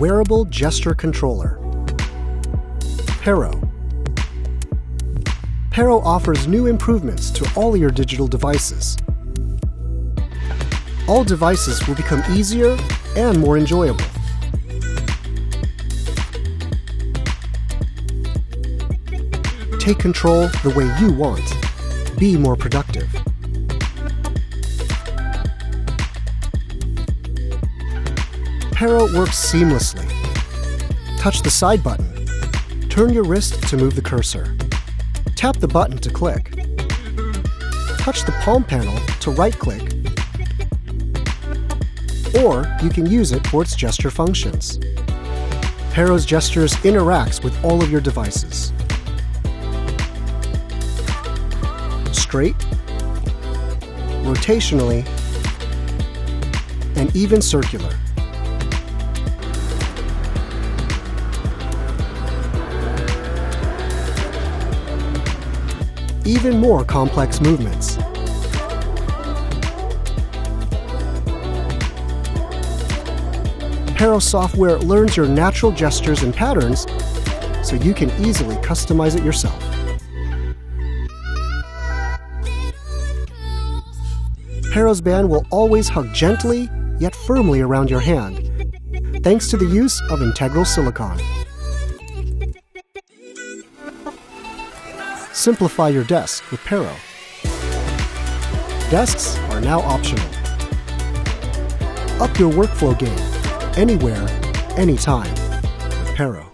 Wearable Gesture Controller. Pero. Pero offers new improvements to all your digital devices. All devices will become easier and more enjoyable. Take control the way you want. Be more productive. Pero works seamlessly. Touch the side button. Turn your wrist to move the cursor. Tap the button to click. Touch the palm panel to right-click. Or you can use it for its gesture functions. Pero's gestures interacts with all of your devices. Straight, rotationally, and even circular. Even more complex movements. Pero software learns your natural gestures and patterns so you can easily customize it yourself. Pero's band will always hug gently yet firmly around your hand, thanks to the use of integral silicon. Simplify your desk with Pero. Desks are now optional. Up your workflow game, anywhere, anytime, with Pero.